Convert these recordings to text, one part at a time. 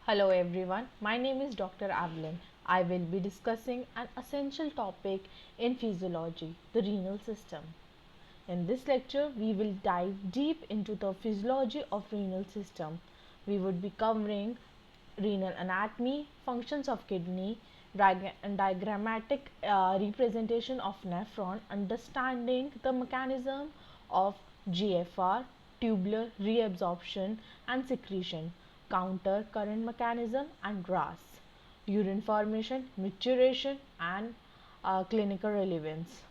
Hello everyone, my name is Dr. Avalin. I will be discussing an essential topic in physiology, the renal system. In this lecture, we will dive deep into the physiology of renal system. We would be covering renal anatomy, functions of kidney, and diagrammatic representation of nephron, understanding the mechanism of GFR, tubular reabsorption and secretion, counter current mechanism and RAS, urine formation, maturation and clinical relevance.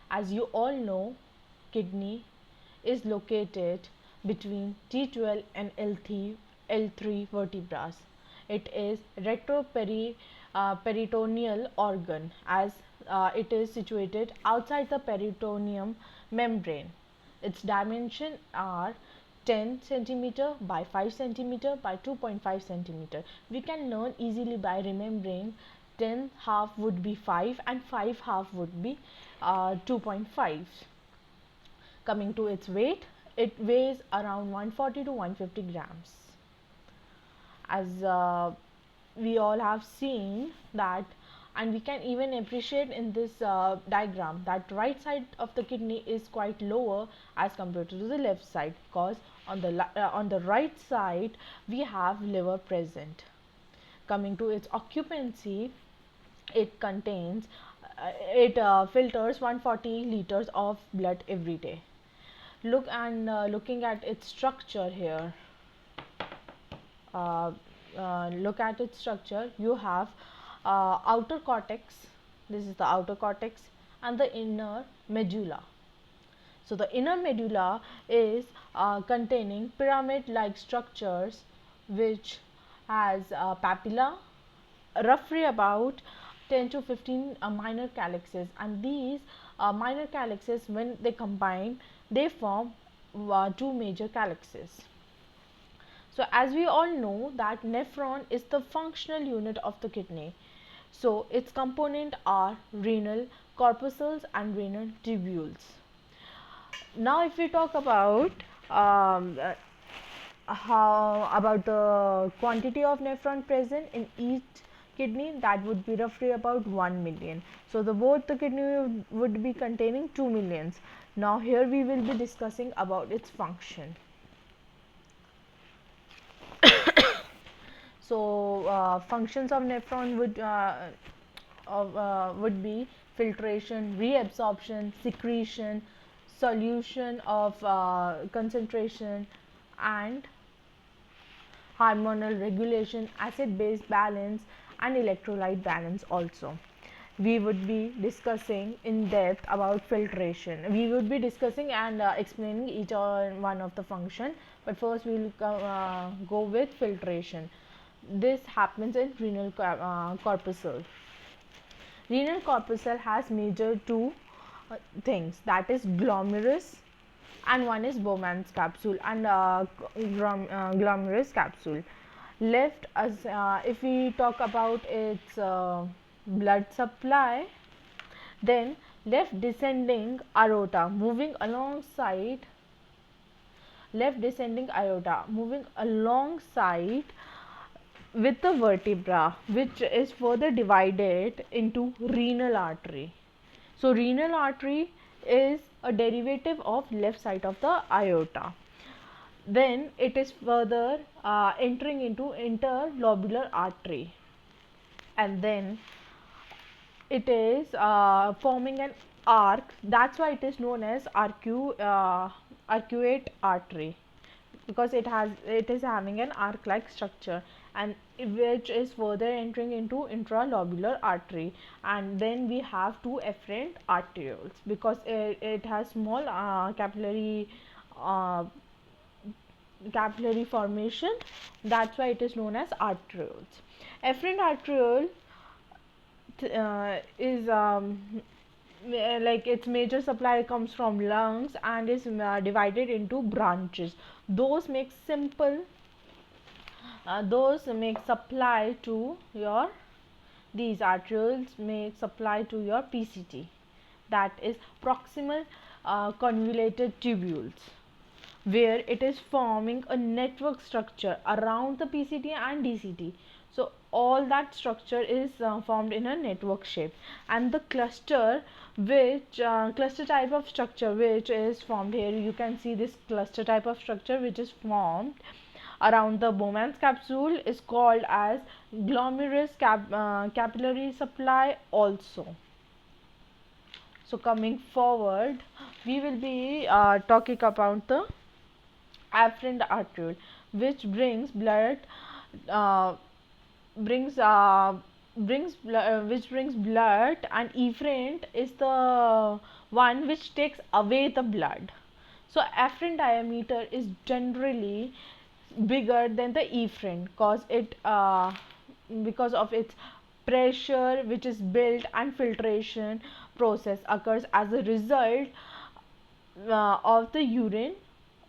As you all know, kidney is located between T12 and L3 vertebrae. It is retroperitoneal organ as it is situated outside the peritoneum membrane. Its dimensions are 10 centimeter by 5 centimeter by 2.5 centimeter. We can learn easily by remembering 10 half would be 5 and 5 half would be 2.5. Coming to its weight, it weighs around 140 to 150 grams. As we all have seen that, and we can even appreciate in this diagram that right side of the kidney is quite lower as compared to the left side, because on the right side we have liver present. Coming to its occupancy, it contains it filters 140 liters of blood every day. Looking at its structure here, uh, look at its structure. You have outer cortex, this is the outer cortex, and the inner medulla. So the inner medulla is containing pyramid like structures which has papilla, roughly about 10 to 15 minor calyxes, and these minor calyxes, when they combine, they form two major calyxes. So as we all know that nephron is the functional unit of the kidney. So its components are renal corpuscles and renal tubules. Now if we talk about how about the quantity of nephron present in each kidney, that would be roughly about 1 million. So the both the kidney would be containing 2 millions. Now here we will be discussing about its function. So functions of nephron would be filtration, reabsorption, secretion, solution of concentration, and hormonal regulation, acid base balance, and electrolyte balance also. We would be discussing in depth about filtration. We would be discussing and explaining each one of the function, but first we will go with filtration. This happens in renal corpuscle. Renal corpuscle has major two things, that is glomerulus and one is Bowman's capsule and glomerulus capsule. Left, as if we talk about its blood supply, then left descending aorta moving alongside with the vertebra, which is further divided into renal artery. So renal artery is a derivative of left side of the aorta. Then it is further entering into interlobular artery, and then it is forming an arc. That's why it is known as arcuate artery, because it is having an arc like structure, and which is further entering into intralobular artery. And then we have two efferent arterioles, because it has small uh, capillary formation. That's why it is known as arterioles. Efferent arteriole is like its major supply comes from lungs and is divided into branches. Those make simple those make supply to your these arterioles make supply to your PCT, that is proximal convoluted tubules. where it is forming a network structure around the PCT and DCT. So all that structure is formed in a network shape, and the cluster which cluster type of structure which is formed here, you can see this cluster type of structure which is formed around the Bowman's capsule is called as glomerulus capillary supply also. So coming forward, we will be talking about the afferent arteriole, which brings blood uh, brings which brings blood, and efferent is the one which takes away the blood. So afferent diameter is generally bigger than the efferent because of its pressure which is built, and filtration process occurs as a result of the urine.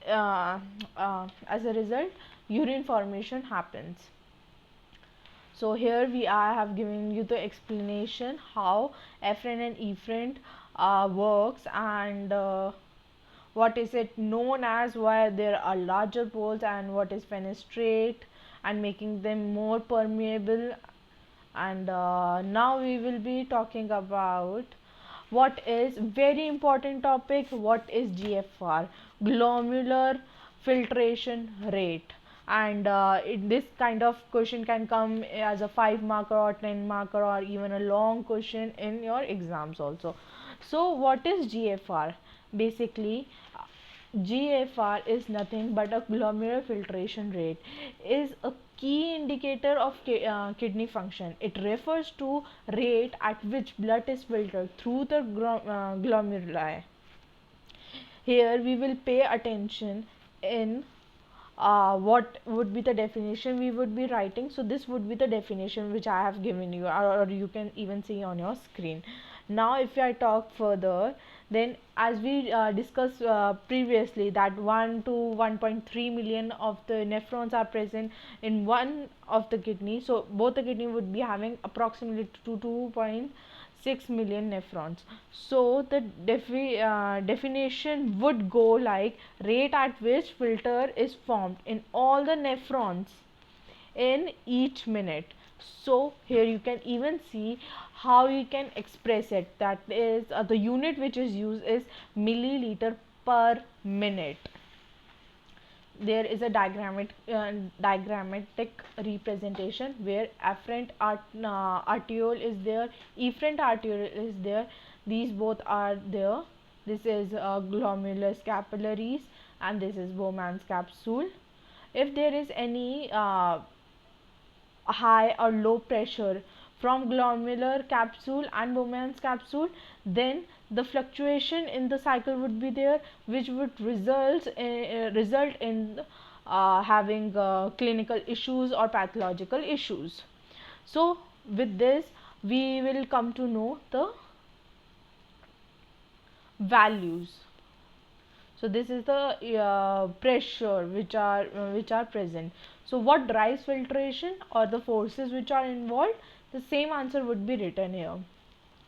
As a result, urine formation happens. So here I have given you the explanation how afferent and efferent works, and what is it known as, why there are larger poles, and what is fenestrate and making them more permeable. And now we will be talking about what is very important topic, what is GFR, glomerular filtration rate. And this kind of question can come as a 5 marker or 10 marker or even a long question in your exams also. So what is GFR? Basically, GFR is nothing but a glomerular filtration rate, is a key indicator of kidney function. It refers to rate at which blood is filtered through the glomeruli. Here we will pay attention in what would be the definition we would be writing. So this would be the definition which I have given you, or you can even see on your screen. Now if I talk further, then as we discussed previously, that 1 to 1.3 million of the nephrons are present in one of the kidney. So both the kidney would be having approximately 2 to 2.6 million nephrons. So the definition would go like rate at which filter is formed in all the nephrons in each minute. So here you can even see how you can express it. That is the unit which is used is milliliter per minute. There is a diagrammatic representation where afferent arteriole is there, efferent arteriole is there. These both are there. This is glomerulus capillaris, and this is Bowman's capsule. If there is any high or low pressure from glomerular capsule and Bowman's capsule, then the fluctuation in the cycle would be there, which would result in having clinical issues or pathological issues. So with this we will come to know the values. So this is the pressure which are present. So what drives filtration, or the forces which are involved? The same answer would be written here.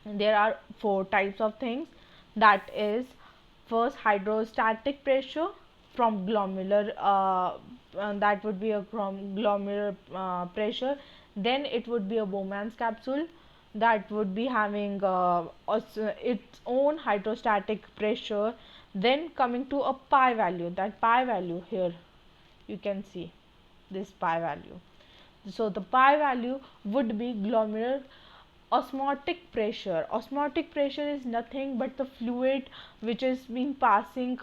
And there are 4 types of things. That is, first, hydrostatic pressure from glomerular, that would be a glomerular pressure. Then it would be a Bowman's capsule, that would be having its own hydrostatic pressure. Then coming to a pi value, that pi value here you can see this pi value. So the pi value would be glomerular osmotic pressure. Osmotic pressure is nothing but the fluid which is being passing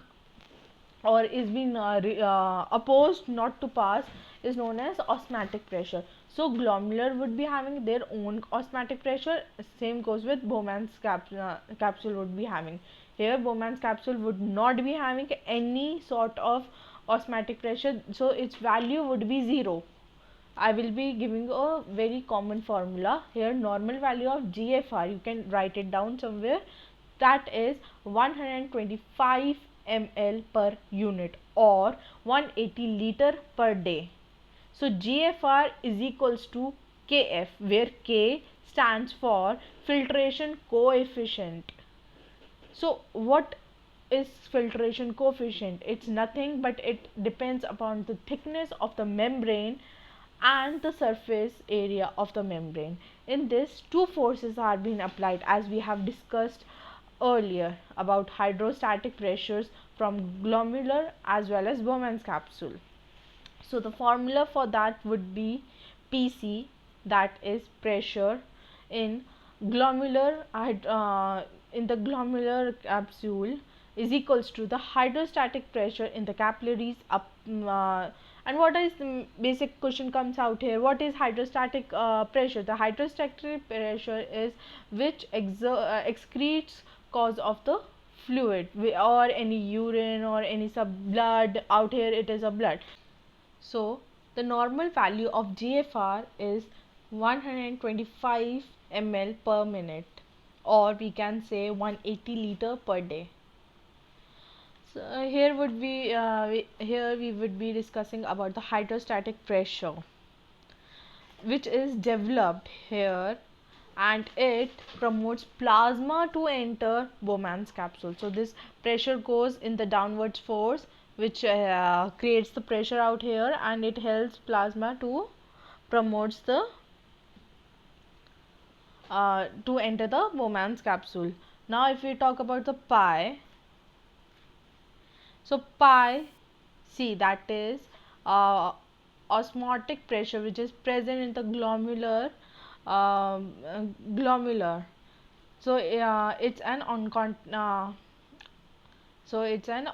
or is being opposed not to pass is known as osmotic pressure. So glomerular would be having their own osmotic pressure. Same goes with Bowman's capsule would be having. Here Bowman's capsule would not be having any sort of osmotic pressure, so its value would be 0. I will be giving a very common formula here. Normal value of GFR, you can write it down somewhere, that is 125 ml per unit or 180 liter per day. So GFR is equals to Kf, where K stands for filtration coefficient. So what is filtration coefficient? It's nothing but it depends upon the thickness of the membrane and the surface area of the membrane. In this, two forces are being applied, as we have discussed earlier about hydrostatic pressures from glomerular as well as Bowman's capsule. So the formula for that would be PC, that is pressure in glomerular in the glomerular capsule, is equals to the hydrostatic pressure in the capillaries up. And what is the basic question comes out here? What is hydrostatic pressure? The hydrostatic pressure is which excretes cause of the fluid or any urine or any sub blood. Out here it is a blood. So the normal value of GFR is 125 ml per minute, or we can say 180 liter per day. So here we would be discussing about the hydrostatic pressure, which is developed here, and it promotes plasma to enter Bowman's capsule. So this pressure goes in the downwards force, which creates the pressure out here, and it helps plasma to promotes the to enter the Bowman's capsule. Now if we talk about the pi, so pi, see, that is osmotic pressure which is present in the glomerular. So it's an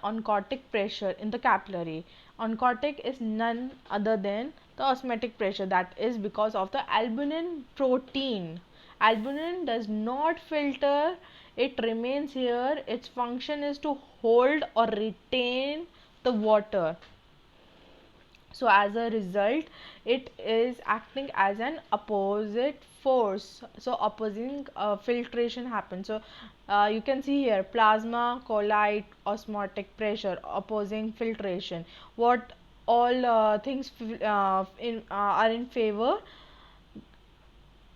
oncotic pressure in the capillary. Oncotic is none other than the osmotic pressure, that is because of the albumin protein. Albumin does not filter, it remains here. Its function is to hold or retain the water. So as a result, it is acting as an opposite force. So opposing filtration happens. So you can see here plasma, colloid, osmotic pressure, opposing filtration. What all things are in favor?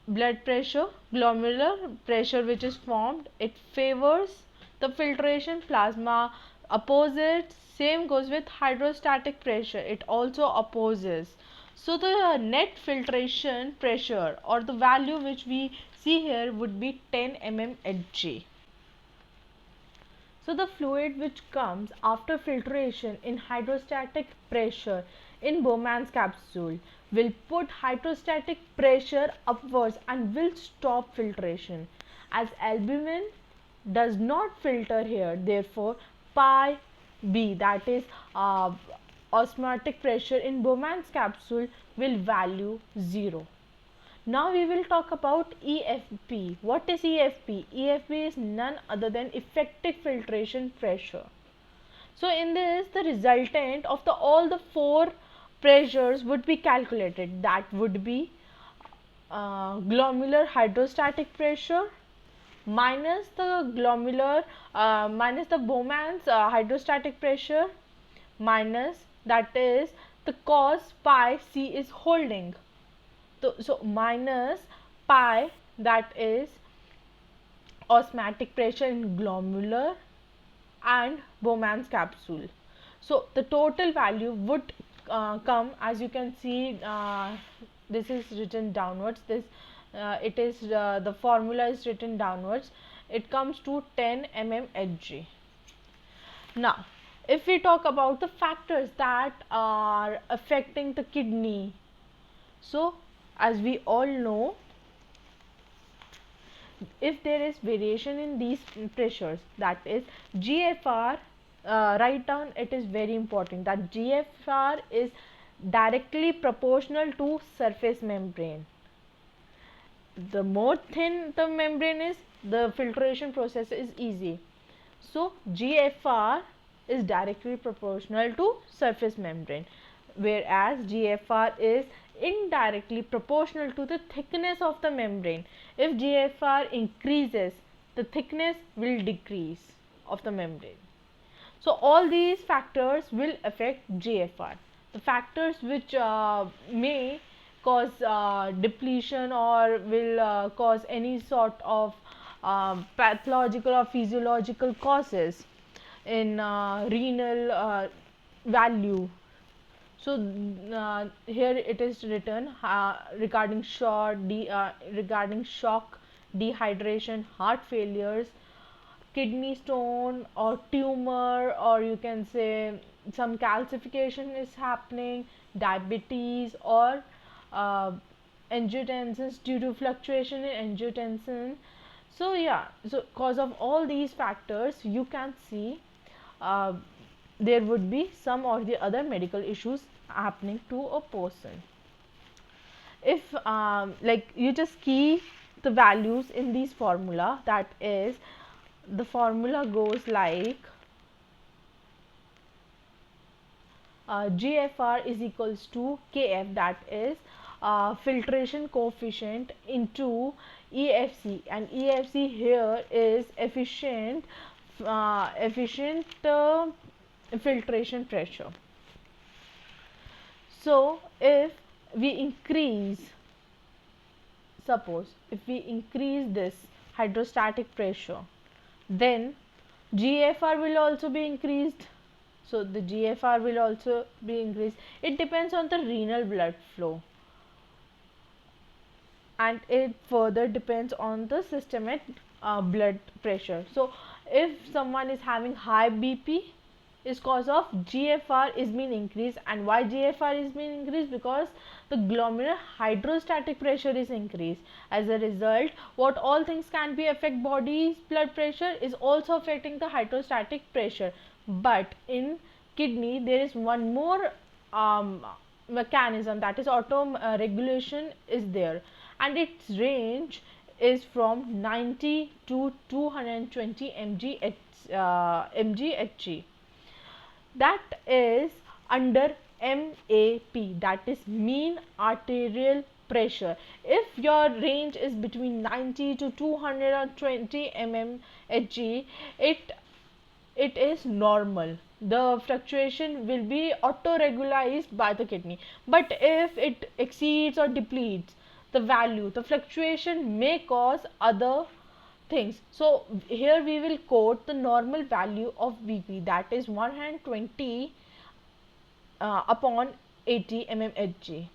Blood pressure, glomerular pressure which is formed, it favors the filtration. Plasma opposes. Same goes with hydrostatic pressure, it also opposes. So the net filtration pressure, or the value which we see here, would be 10 mmHg. So the fluid which comes after filtration in hydrostatic pressure in Bowman's capsule will put hydrostatic pressure upwards and will stop filtration. As albumin does not filter here, therefore pi b, that is osmotic pressure in Bowman's capsule, will value 0. Now we will talk about EFP. What is EFP? EFP is none other than effective filtration pressure. So in this, the resultant of all the four pressures would be calculated. That would be glomerular hydrostatic pressure minus the Bowman's hydrostatic pressure, minus, that is the cos pi c is holding. So minus pi, that is osmotic pressure in glomerular and Bowman's capsule. So the total value would come, as you can see, this is written downwards. The formula is written downwards. It comes to 10 mmHg. Now, if we talk about the factors that are affecting the kidney, so as we all know, if there is variation in these pressures, that is GFR, write down, it is very important that GFR is directly proportional to surface membrane. The more thin the membrane is, the filtration process is easy. So GFR is directly proportional to surface membrane, whereas GFR is indirectly proportional to the thickness of the membrane. If GFR increases, the thickness will decrease of the membrane. So all these factors will affect GFR. The factors which may cause depletion or will cause any sort of pathological or physiological causes. in renal value. So here it is written regarding shock, dehydration, heart failures, kidney stone or tumor, or you can say some calcification is happening, diabetes, or uh, angiotensins due to fluctuation in angiotensin. So yeah, so because of all these factors you can see uh, there would be some or the other medical issues happening to a person. If like you just key the values in these formula, that is, the formula goes like GFR is equals to KF, that is filtration coefficient, into EFC, and EFC here is efficient filtration pressure. So if we increase, suppose if we increase this hydrostatic pressure, then GFR will also be increased. So the GFR will also be increased. It depends on the renal blood flow, and it further depends on the systemic blood pressure. So if someone is having high BP, is cause of GFR is being increased. And why GFR is being increased? Because the glomerular hydrostatic pressure is increased. As a result, what all things can be affect body's blood pressure is also affecting the hydrostatic pressure. But in kidney there is one more mechanism, that is auto regulation is there, and its range is from 90 to 220 mg/Hg. That is under MAP, that is mean arterial pressure. If your range is between 90 to 220 mmHg, it is normal. The fluctuation will be auto regularized by the kidney. But if it exceeds or depletes the value, the fluctuation may cause other things. So here we will quote the normal value of BP, that is 120 upon 80 mmHg.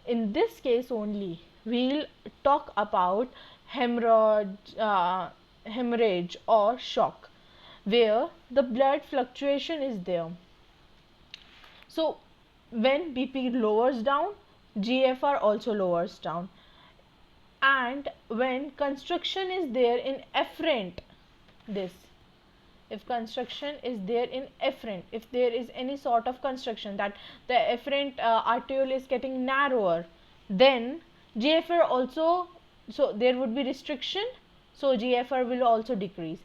In this case only we will talk about hemorrhage or shock, where the blood fluctuation is there. So when BP lowers down, GFR also lowers down. And when construction is there in afferent, this, if construction is there in afferent, if there is any sort of construction that the afferent arteriole is getting narrower, then GFR also, so there would be restriction, so GFR will also decrease.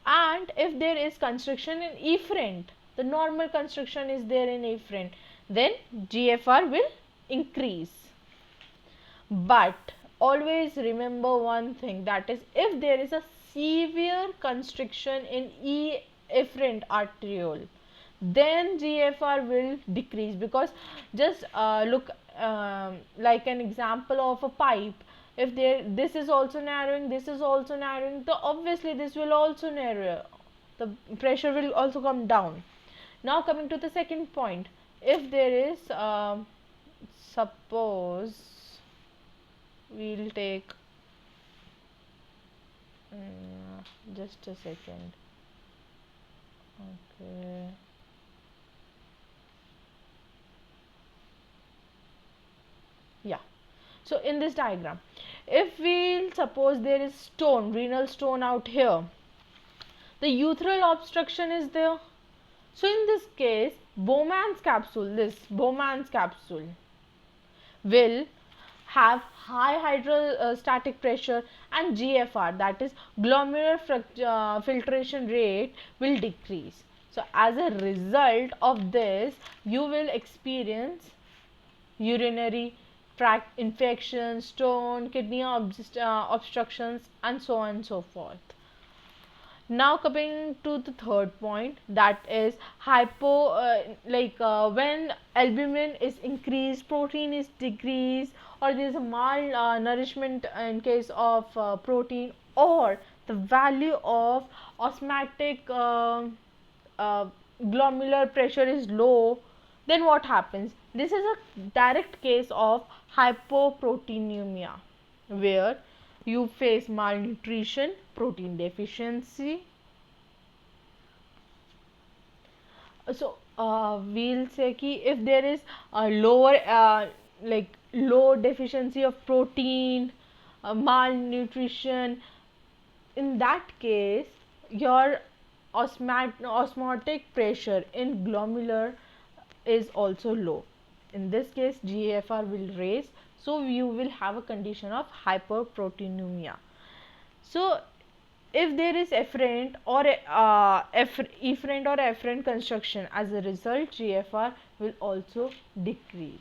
And if there is constriction in efferent, the normal constriction is there in efferent, then GFR will increase. But always remember one thing, that is, if there is a severe constriction in efferent arteriole, then GFR will decrease. Because just look like an example of a pipe. If this is also narrowing, this is also narrowing, so obviously this will also narrow, the pressure will also come down. Now coming to the second point, if there is suppose we'll take just a second. Okay, yeah. So in this diagram, if we suppose there is stone, renal stone out here, the urethral obstruction is there. So in this case, Bowman's capsule, this Bowman's capsule will have high hydrostatic pressure, and GFR, that is glomerular filtration rate, will decrease. So as a result of this, you will experience urinary tract infection, stone, kidney obstructions, and so on and so forth. Now coming to the third point, that is when albumin is increased, protein is decreased, or there is a malnourishment in case of protein, or the value of osmotic glomerular pressure is low, then what happens? This is a direct case of hypoproteinemia, where you face malnutrition, protein deficiency. So we'll say ki if there is a lower like low deficiency of protein, malnutrition, in that case your osmotic pressure in glomerular is also low. In this case GFR will raise, so you will have a condition of hyperproteinemia. So if there is efferent or efferent or afferent construction, as a result GFR will also decrease.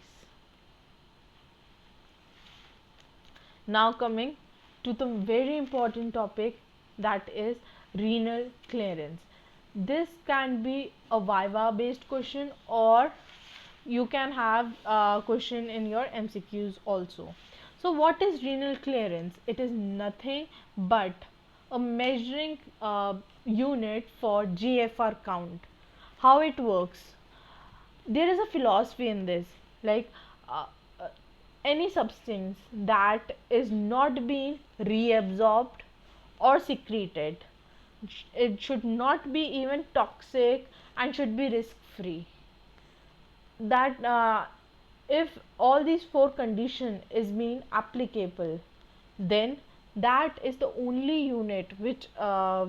Now coming to the very important topic, that is renal clearance. This can be a viva based question, or you can have a question in your MCQs also. So what is renal clearance? It is nothing but a measuring unit for GFR count. How it works? There is a philosophy in this, like uh, uh, any substance that is not being reabsorbed or secreted, it should not be even toxic and should be risk free. That if all these four condition is being applicable, then that is the only unit which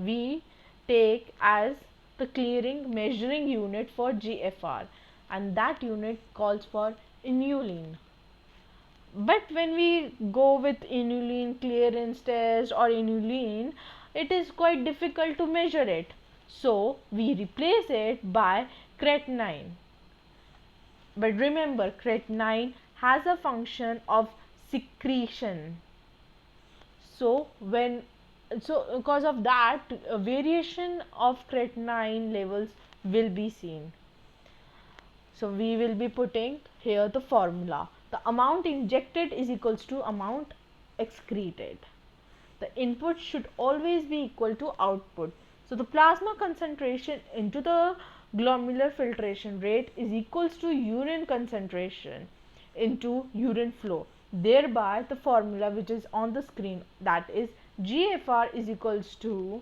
we take as the clearing measuring unit for GFR, and that unit calls for inulin. But when we go with inulin clearance test or inulin, it is quite difficult to measure it, so we replace it by creatinine. But remember, creatinine has a function of secretion. So because of that, a variation of creatinine levels will be seen. So we will be putting here the formula. The amount injected is equals to amount excreted. The input should always be equal to output. So the plasma concentration into the glomerular filtration rate is equals to urine concentration into urine flow. Thereby the formula which is on the screen, that is GFR is equals to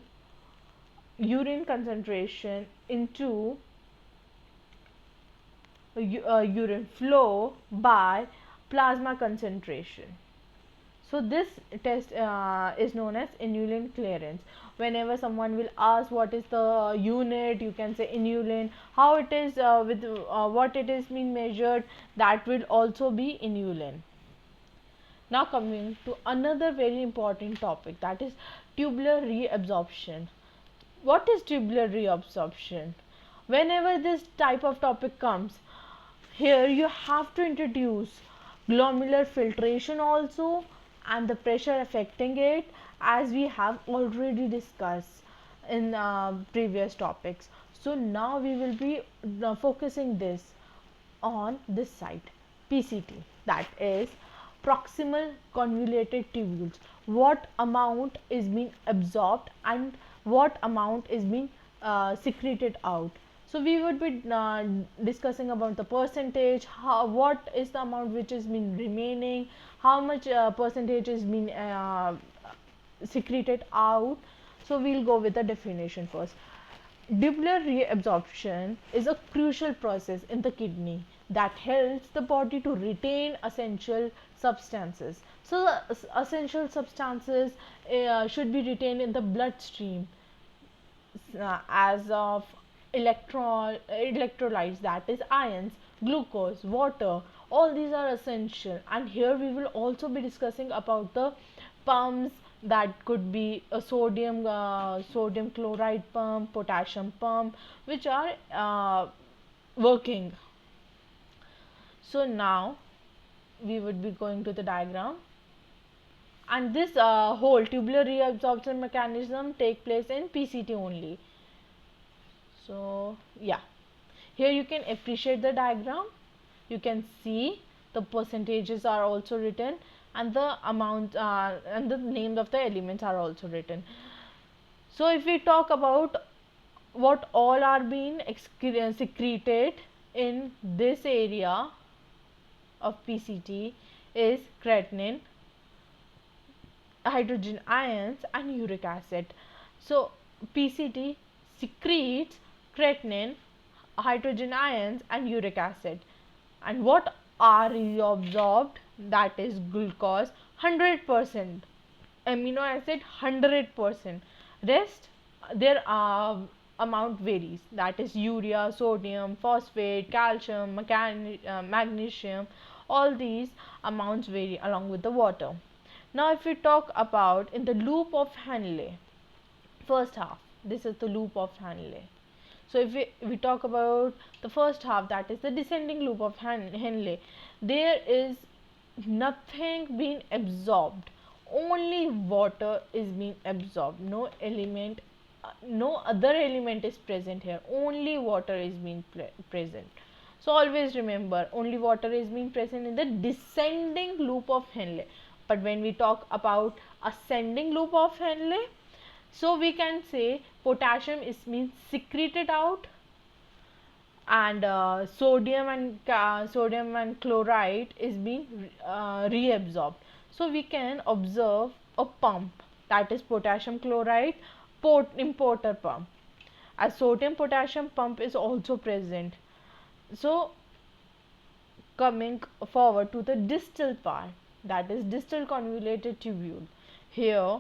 urine concentration into urine flow by plasma concentration. So this test is known as inulin clearance. Whenever someone will ask what is the unit, you can say inulin. How it is with what it is being measured, that will also be inulin. Now coming to another very important topic, that is tubular reabsorption. What is tubular reabsorption? Whenever this type of topic comes, here you have to introduce glomerular filtration also and the pressure affecting it, as we have already discussed in previous topics. So now we will be focusing this on this site, PCT, that is proximal convoluted tubules. What amount is being absorbed and what amount is being secreted out. So we would be discussing about the percentage, what is the amount which is being remaining, how much percentage is being secreted out. So we'll go with the definition first. Tubular reabsorption is a crucial process in the kidney that helps the body to retain essential substances. So the essential substances should be retained in the bloodstream as of electrolytes, that is ions, glucose, water. All these are essential, and here we will also be discussing about the pumps, that could be a sodium chloride pump, potassium pump, which are working. So now we would be going to the diagram, and this whole tubular reabsorption mechanism take place in PCT only. So yeah, here you can appreciate the diagram. You can see the percentages are also written, and the amount and the names of the elements are also written. So if we talk about what all are being secreted in this area of PCT is creatinine, hydrogen ions and uric acid. So PCT secretes creatinine, hydrogen ions and uric acid. And what are reabsorbed? That is glucose 100%, amino acid 100%. Rest their amount varies, that is urea, sodium, phosphate, calcium, magnesium, all these amounts vary along with the water. Now if we talk about in the loop of Henle, first half, this is the loop of Henle. So if we talk about the first half, that is the descending loop of Henle, there is nothing being absorbed, only water is being absorbed, no element, no other element is present here, only water is being present. So always remember, only water is being present in the descending loop of Henle. But when we talk about ascending loop of Henle, so we can say potassium is being secreted out, and sodium and chloride is being reabsorbed. So we can observe a pump, that is potassium chloride importer pump. A sodium potassium pump is also present. So coming forward to the distal part, that is distal convoluted tubule. Here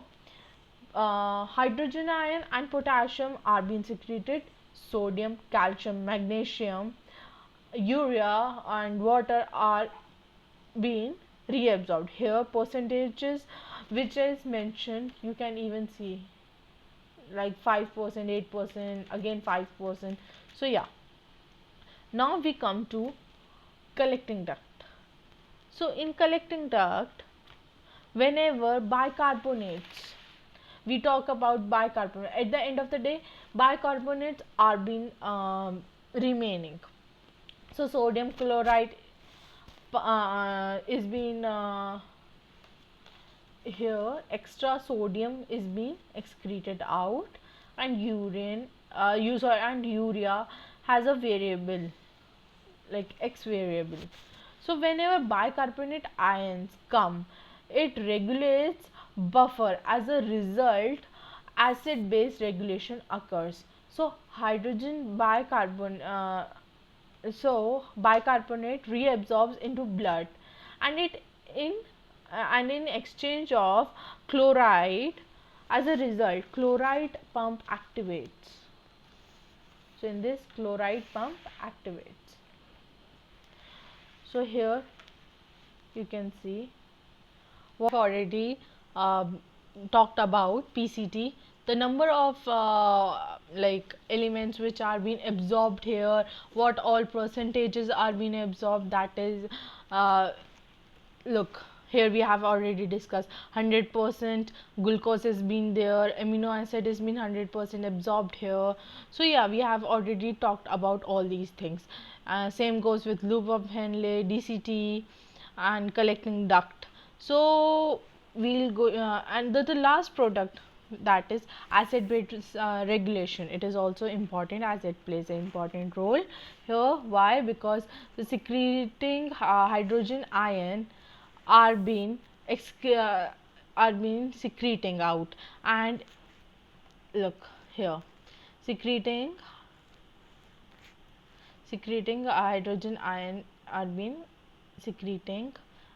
hydrogen ion and potassium are being secreted, sodium, calcium, magnesium, urea and water are being reabsorbed. Here percentages which is mentioned, you can even see like 5%, 8%, again 5%. So yeah, now we come to collecting duct. So in collecting duct, whenever bicarbonates, we talk about bicarbonate, at the end of the day bicarbonates are being remaining. So sodium chloride is being here, extra sodium is being excreted out, and urine and urea has a variable like X variable. So whenever bicarbonate ions come, it regulates buffer. As a result, acid base regulation occurs. So bicarbonate reabsorbs into blood, and in exchange of chloride, as a result chloride pump activates. So in this, chloride pump activates. So here you can see what already talked about PCT, the number of like elements which are being absorbed here, what all percentages are being absorbed, that is look, here we have already discussed 100% glucose is being there, amino acid is being 100% absorbed here. So yeah, we have already talked about all these things. Same goes with loop of Henle, DCT and collecting duct. So we'll go and the last product, that is acid base regulation. It is also important as it plays an important role here. Why? Because the secreting hydrogen ion are being secreting out, and look here, secreting hydrogen ion are being secreting,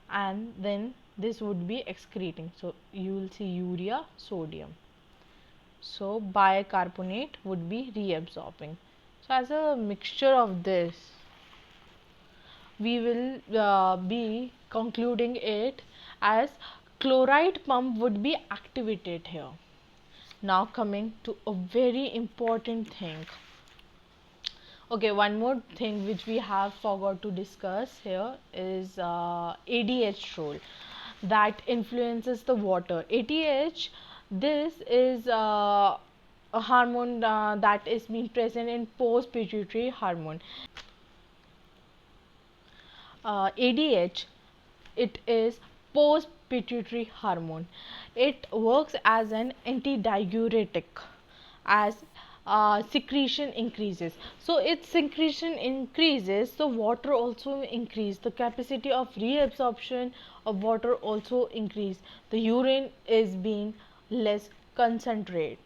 and then this would be excreting. So you will see urea, sodium. So bicarbonate would be reabsorbing. So as a mixture of this, we will be concluding it as chloride pump would be activated here. Now coming to a very important thing. Okay, one more thing which we have forgot to discuss here is ADH role that influences the water. ADH, this is a hormone that is being present in post pituitary hormone. ADH, it is post pituitary hormone. It works as an antidiuretic, as secretion increases. So its secretion increases, the water also increase, the capacity of reabsorption of water also increase, the urine is being less concentrate.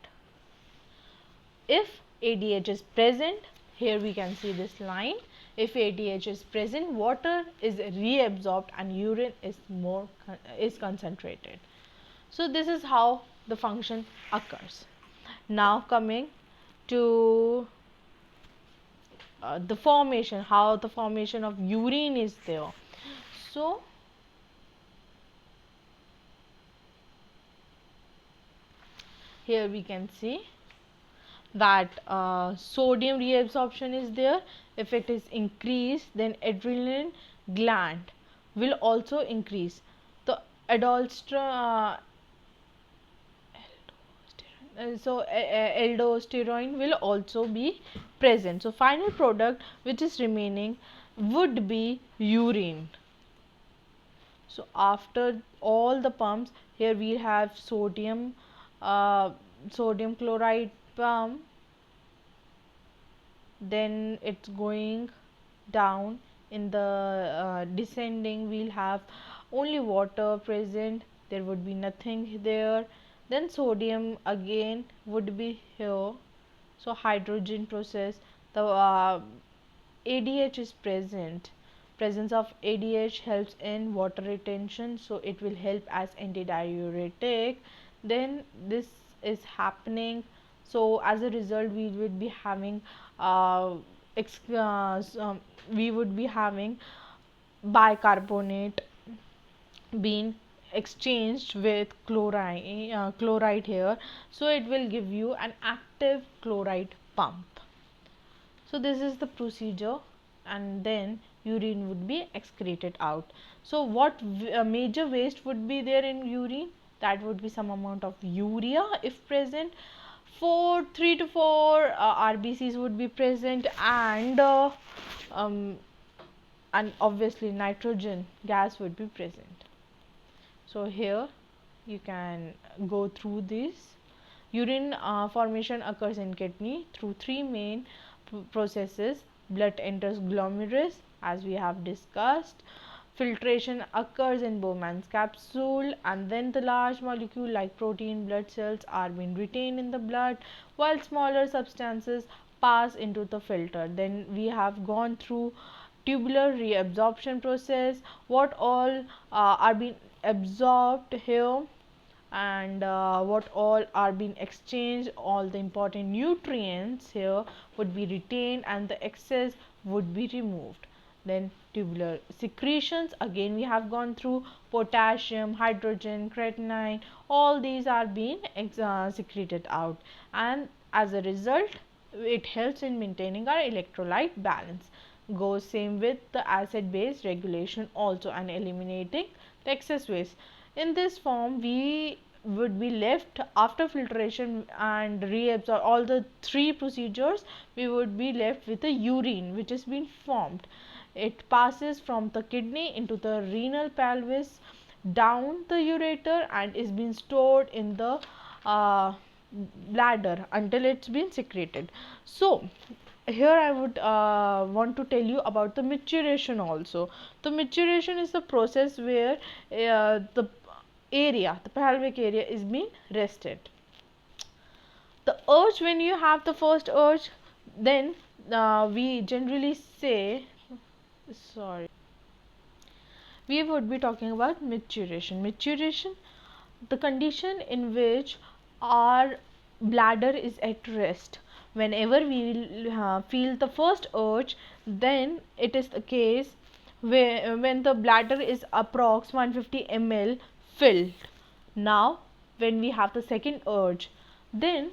If ADH is present, here we can see this line, if ADH is present, water is reabsorbed and urine is concentrated. So this is how the function occurs. Now coming to the formation, how the formation of urine is there. So here we can see that sodium reabsorption is there. If it is increased, then adrenaline gland will also increase. The aldosterone aldosterone will also be present. So final product which is remaining would be urine. So after all the pumps, here we have sodium chloride pump, then it's going down in the descending, we'll have only water present, there would be nothing there. Then sodium again would be here, so hydrogen process, the ADH is present. Presence of ADH helps in water retention, so it will help as antidiuretic. Then this is happening, so as a result we would be having we would be having bicarbonate being exchanged with chloride here, so it will give you an active chloride pump. So this is the procedure, and then urine would be excreted out. So what major waste would be there in urine? That would be some amount of urea if present, 3 to 4 RBCs would be present, and obviously nitrogen gas would be present. So here you can go through this. Urine formation occurs in kidney through three main processes. Blood enters glomerulus, as we have discussed. Filtration occurs in Bowman's capsule, and then the large molecule like protein, blood cells are being retained in the blood, while smaller substances pass into the filter. Then we have gone through tubular reabsorption process, what all are being absorbed here, and what all are being exchanged, all the important nutrients here would be retained and the excess would be removed. Then tubular secretions, again we have gone through potassium, hydrogen, creatinine, all these are being secreted out, and as a result it helps in maintaining our electrolyte balance. Goes same with the acid base regulation also, and eliminating the excess waste. In this form we would be left after filtration and reabsorb all the three procedures, we would be left with a urine which has been formed. It passes from the kidney into the renal pelvis down the ureter and is being stored in the bladder until it's been secreted. So here I would want to tell you about the maturation also. The maturation is the process where the pelvic area is being rested. The urge, when you have the first urge, then we generally say, sorry, we would be talking about maturation. Maturation, the condition in which our bladder is at rest. Whenever we feel the first urge, then it is the case where when the bladder is approx 150 ml filled. Now when we have the second urge, then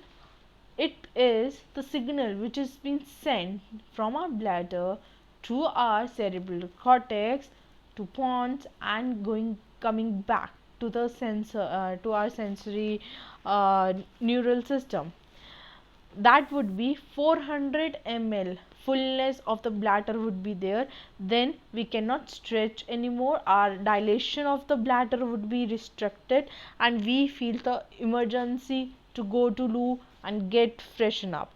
it is the signal which is being sent from our bladder to our cerebral cortex, to pons, and coming back to the sensor to our sensory neural system. That would be 400 ml fullness of the bladder would be there. Then we cannot stretch anymore, our dilation of the bladder would be restricted, and we feel the emergency to go to loo and get freshen up.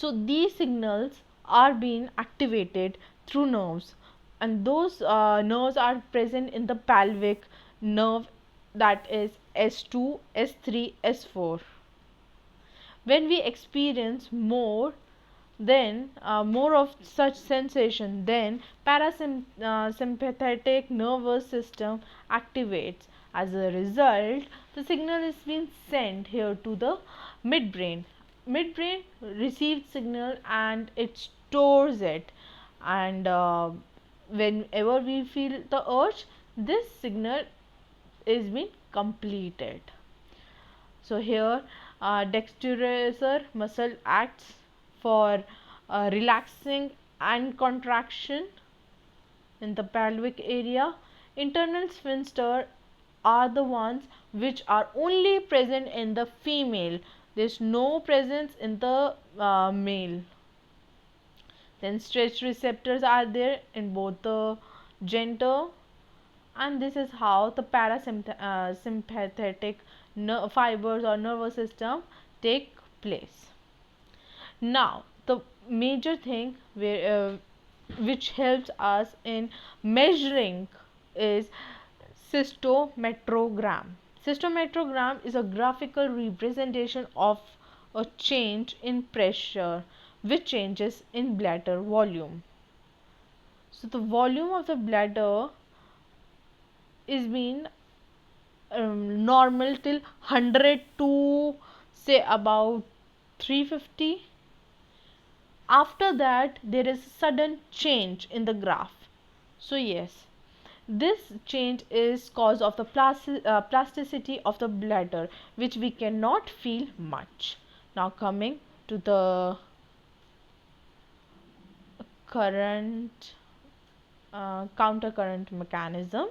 So these signals are being activated through nerves, and those nerves are present in the pelvic nerve, that is S2, S3, S4. When we experience more of such sensation, then parasympathetic nervous system activates. As a result, the signal is being sent here to the midbrain. Midbrain receives signal and it stores it, and whenever we feel the urge, this signal is being completed. So here dextrosor muscle acts for relaxing and contraction in the pelvic area. Internal sphincter are the ones which are only present in the female. There is no presence in the male. Then stretch receptors are there in both the gender, and this is how the parasympathetic fibers or nervous system take place. Now the major thing which helps us in measuring is cystometrogram. Cystometrogram is a graphical representation of a change in pressure which changes in bladder volume. So the volume of the bladder is being normal till 100 to say about 350. After that there is sudden change in the graph. So yes, this change is cause of the plasticity of the bladder, which we cannot feel much. Now coming to the current counter current mechanism.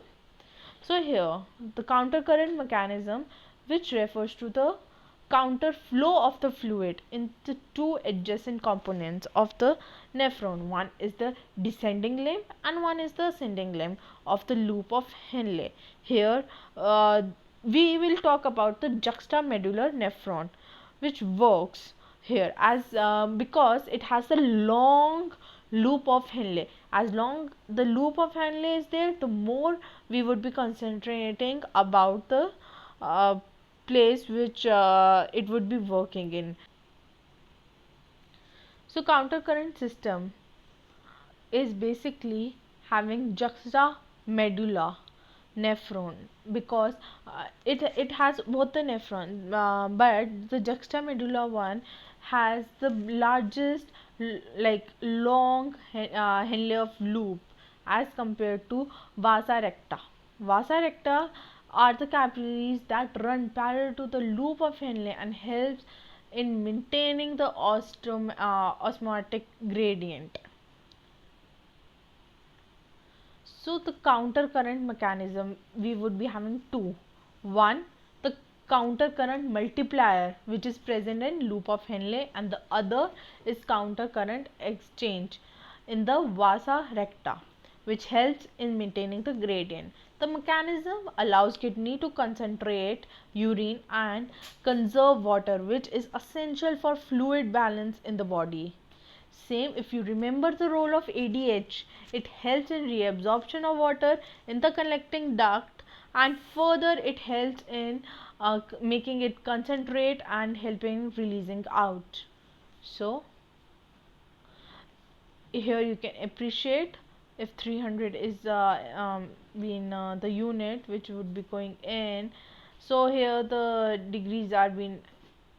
So here the counter current mechanism, which refers to the counter flow of the fluid into two adjacent components of the nephron. One is the descending limb and one is the ascending limb of the loop of Henle. Here we will talk about the juxtamedullary nephron, which works here as because it has a long loop of Henle. As long the loop of Henle is there, the more we would be concentrating about the place which it would be working in. So counter current system is basically having juxtamedulla nephron, because it has both the nephron, but the juxtamedulla one has the largest like long Henle of loop as compared to vasa recta. Vasa recta are the capillaries that run parallel to the loop of Henle and helps in maintaining the osmotic gradient. So the counter current mechanism, we would be having two. One, the counter current multiplier, which is present in loop of Henle, and the other is counter current exchange in the vasa recta, which helps in maintaining the gradient. The mechanism allows kidney to concentrate urine and conserve water, which is essential for fluid balance in the body. Same, if you remember the role of ADH, it helps in reabsorption of water in the collecting duct, and further it helps in making it concentrate and helping releasing out. So here you can appreciate if 300 is the unit which would be going in. So here the degrees are being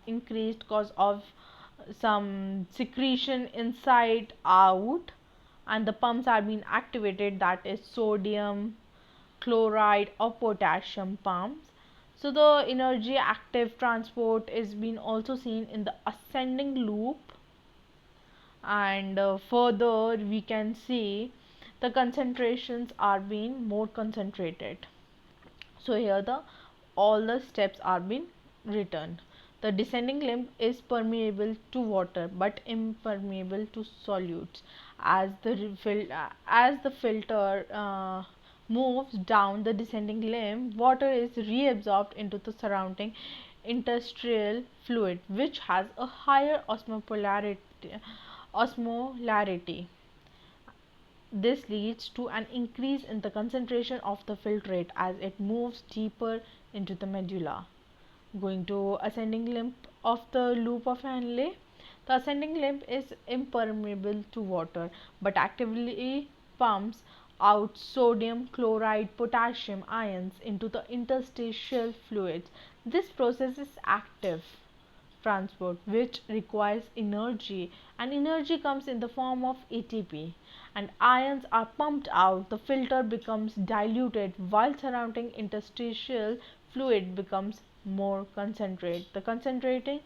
increased because of some secretion inside out, and the pumps are being activated, that is sodium chloride or potassium pumps. So the energy active transport is being also seen in the ascending loop, and further we can see the concentrations are being more concentrated. So here the all the steps are being written. The descending limb is permeable to water but impermeable to solutes. As the filter moves down the descending limb, water is reabsorbed into the surrounding interstitial fluid which has a higher osmolarity. This leads to an increase in the concentration of the filtrate as it moves deeper into the medulla. Going to ascending limb of the loop of Henle. The ascending limb is impermeable to water but actively pumps out sodium chloride potassium ions into the interstitial fluids. This process is active transport which requires energy, and energy comes in the form of ATP, and ions are pumped out. The filter becomes diluted while surrounding interstitial fluid becomes more concentrate. The concentrating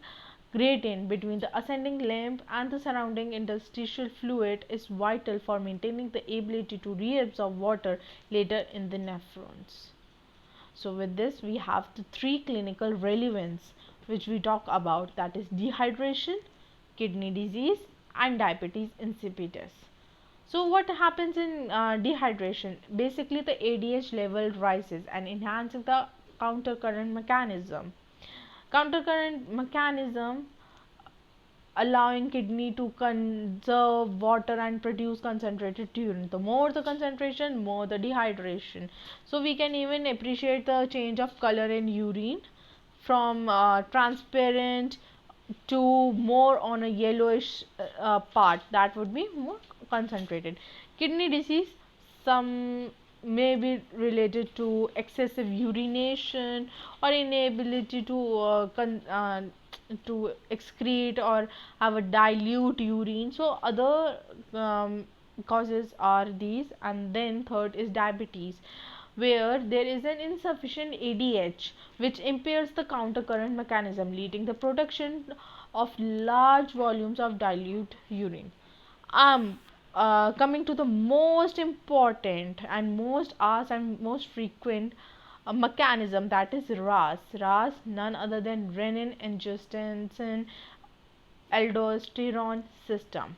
gradient between the ascending limb and the surrounding interstitial fluid is vital for maintaining the ability to reabsorb water later in the nephrons. So with this we have the three clinical relevance which we talk about, that is dehydration, kidney disease and diabetes insipidus. So what happens in dehydration? Basically the ADH level rises and enhancing the countercurrent mechanism. Countercurrent mechanism allowing kidney to conserve water and produce concentrated urine. The more the concentration, more the dehydration. So we can even appreciate the change of color in urine from transparent to more on a yellowish part, that would be more concentrated. Kidney disease, some may be related to excessive urination or inability to excrete or have a dilute urine. So other causes are these, and then third is diabetes, where there is an insufficient ADH which impairs the countercurrent mechanism, leading the production of large volumes of dilute urine. Coming to the most important and most asked and most frequent mechanism, that is RAS. RAS, none other than renin angiotensin aldosterone system.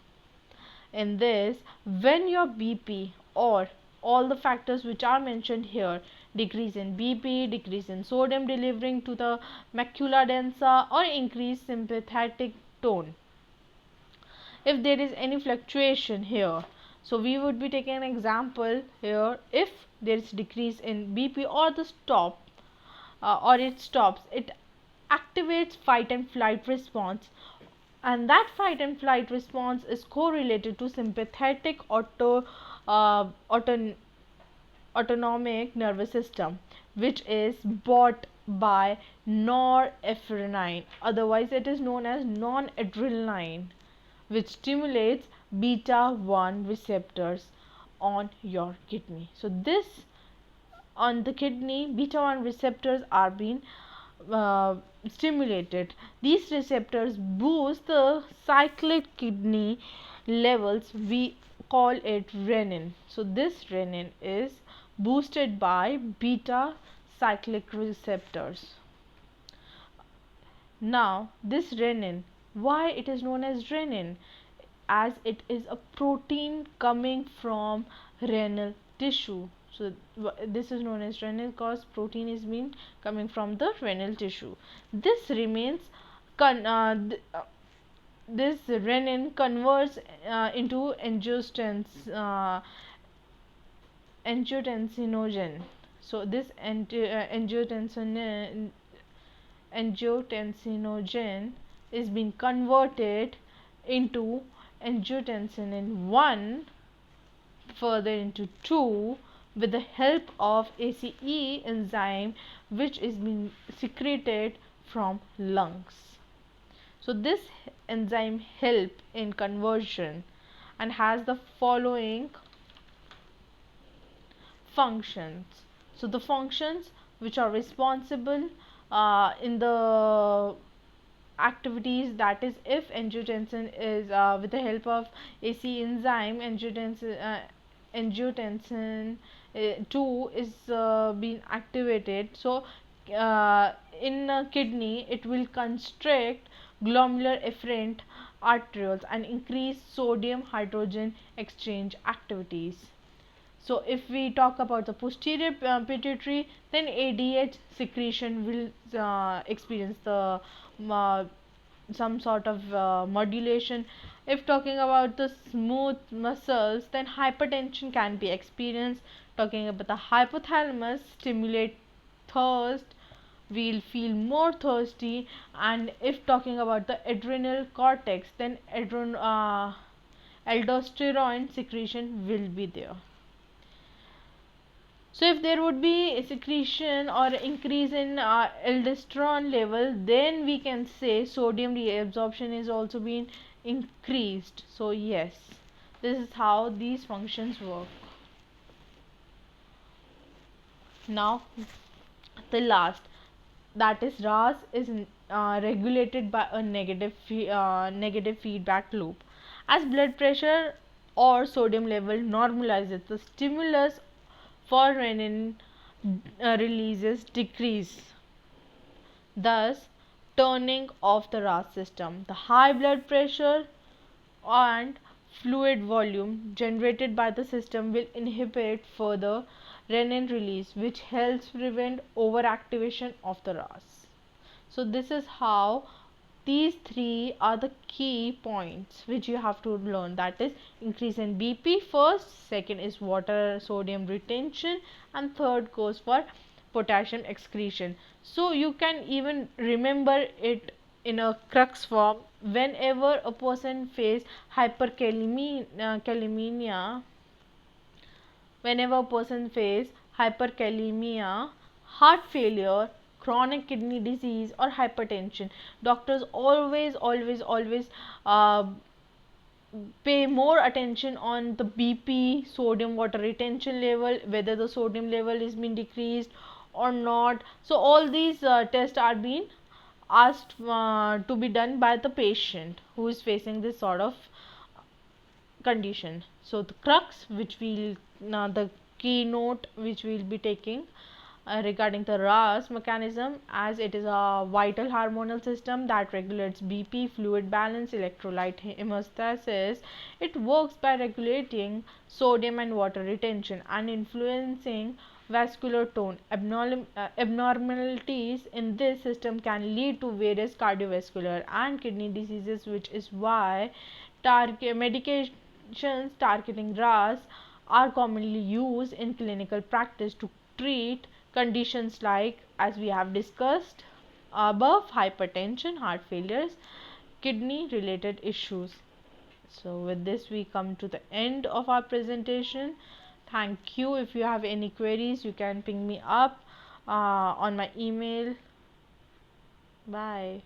In this, when your BP or all the factors which are mentioned here, decrease in BP, decrease in sodium delivering to the macula densa, or increase sympathetic tone, if there is any fluctuation here, so we would be taking an example here. If there is decrease in BP or the stop or it stops, it activates fight and flight response, and that fight and flight response is correlated to sympathetic autonomic nervous system, which is bought by norepinephrine, otherwise it is known as non-adrenaline, which stimulates beta 1 receptors on your kidney. So this, on the kidney, beta 1 receptors are being stimulated. These receptors boost the cyclic kidney levels, we call it renin. So this renin is boosted by beta cyclic receptors. Now this renin, why it is known as renin? As it is a protein coming from renal tissue. So this is known as renal because protein is being coming from the renal tissue. This remains this renin converts into angiotensinogen. So this angiotensinogen is being converted into angiotensin 1, further into 2, with the help of ACE enzyme, which is being secreted from lungs. So this enzyme help in conversion and has the following functions. So the functions which are responsible in the activities, that is, if angiotensin is with the help of ACE enzyme, angiotensin 2 is being activated. So in kidney it will constrict glomerular efferent arterioles and increase sodium hydrogen exchange activities. So if we talk about the posterior pituitary, then ADH secretion will experience the uh, some sort of modulation. If talking about the smooth muscles, then hypertension can be experienced. Talking about the hypothalamus, stimulate thirst, we'll feel more thirsty. And if talking about the adrenal cortex, then aldosterone secretion will be there. So if there would be a secretion or increase in aldosterone level, then we can say sodium reabsorption is also being increased. So yes, this is how these functions work. Now the last, that is RAS is regulated by a negative feedback loop. As blood pressure or sodium level normalizes, the stimulus for renin releases decrease, thus turning off the RAS system. The high blood pressure and fluid volume generated by the system will inhibit further renin release, which helps prevent overactivation of the RAS. So this is how these three are the key points which you have to learn, that is increase in BP first, second is water sodium retention, and third goes for potassium excretion. So you can even remember it in a crux form. Whenever a person face hyperkalemia, whenever a person face hyperkalemia, heart failure, chronic kidney disease or hypertension, doctors always uh, pay more attention on the BP, sodium water retention level, whether the sodium level is being decreased or not. So all these tests are being asked to be done by the patient who is facing this sort of condition. So the crux which we'll the keynote which we'll be taking regarding the RAS mechanism, as it is a vital hormonal system that regulates BP, fluid balance, electrolyte hemostasis. It works by regulating sodium and water retention and influencing vascular tone. Abnormalities in this system can lead to various cardiovascular and kidney diseases, which is why medications targeting RAS are commonly used in clinical practice to treat conditions like, as we have discussed above, hypertension, heart failures, kidney related issues. So with this we come to the end of our presentation. Thank you. If you have any queries, you can ping me up on my email. Bye.